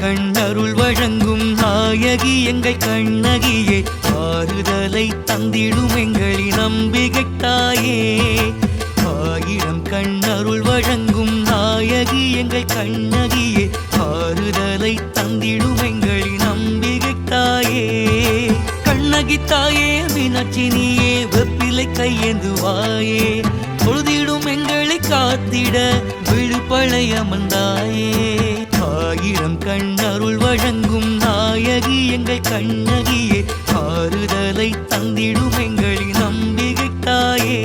கண்ணருள் வழங்கும் நாயகி எங்கள் கண்ணகியே, ஆறுதலை தந்திடும் எங்களின் நம்பிக்கை தாயே. ஆயிரம் கண்ணருள் வழங்கும் நாயகி எங்கள் கண்ணகியே, ஆறுதலை தந்திடும் எங்களின் நம்பிக்கை தாயே. கண்ணகி தாயே மீனாட்சி நீயே, வெப்பிலை கையேந்துவாயே, பொழுதிடும் எங்களை காத்திட விழுப்பளை அமர்ந்தாயே. ஆயிரம் கண்ணருள் வழங்கும் நாயகி எங்கள் கண்ணகியே, ஆறுதலை தந்திடும் எங்களின் நம்பிக்கை தாயே.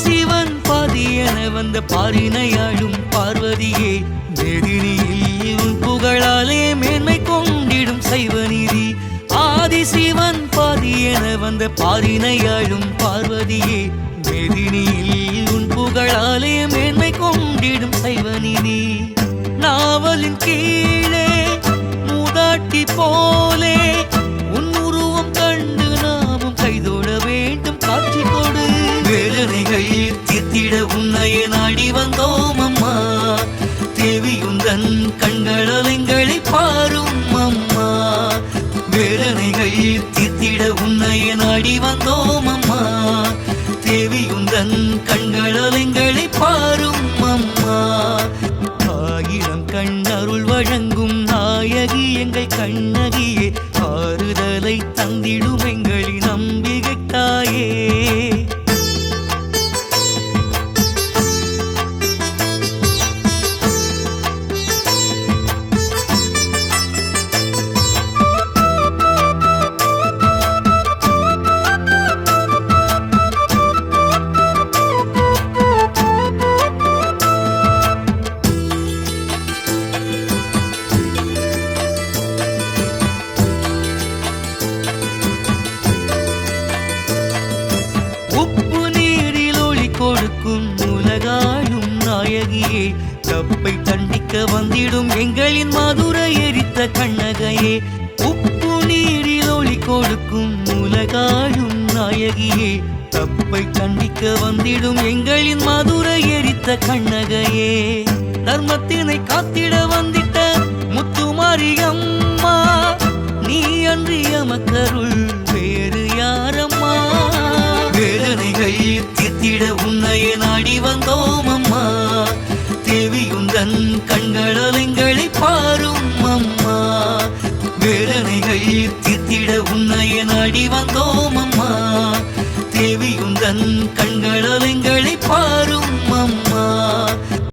சிவன் பாதியென வந்த பாரினையாளும் பார்வதியே, வேதினியில் உன் புகழாலே மேன்மை கொண்டிடும் சைவநீதி. ஆதிசிவன் பாதியென வந்த பாரினையாளும் பார்வதியே, வேதினியில் உன் புகழாலே மேன்மை கொண்டிடும் சைவநீதி. நாவலின் கீழே மூதாட்டி போலே உன் உருவம் கண்டு நாமும் கைதோட வேண்டும், காட்சி கொடு. வேதனைகள் தீர்த்திட உன்னைய நாடி வந்தோம் அம்மா, தேவியுந்தன் கண்களால் எங்களை பாரும் அம்மா. வேதனைகள் தீர்த்திட உன்னைய நாடி வந்தோம் அம்மா, தேவியுந்தன் கண்களால் எங்களை பாரும் அம்மா. ஆயிரம் கண்ணருள் வழங்கும் நாயகி எங்கள் கண்ணகியே, ஆறுதலை தந்திடும் எங்களின் நம்பிக்கை தாயே. கொடுக்கும் உலகாளும் நாயகியே, தப்பை தண்டிக்க வந்திடும் எங்களின் மதுரை எரித்த கண்ணகையே. உப்பு நீரில் ஒளி கொடுக்கும் உலகாளும் நாயகியே, தப்பை தண்டிக்க வந்திடும் எங்களின் மதுரை எரித்த கண்ணகையே. தர்மத்தினை காத்திட வந்திட்ட முத்துமாரியம்மா, நீ அன்றி எமக்கருள் வேறு யாரம்மா. வேதனைகள் தீர்த்திட உன்னைய நாடி வந்தோம் அம்மா, தேவியுந்தன் கண்களால் எங்களை பாரும் அம்மா. வேதனைகள் தீர்த்திட உன்னைய நாடி வந்தோம் அம்மா, தேவியுந்தன் கண்களால் எங்களை பாரும்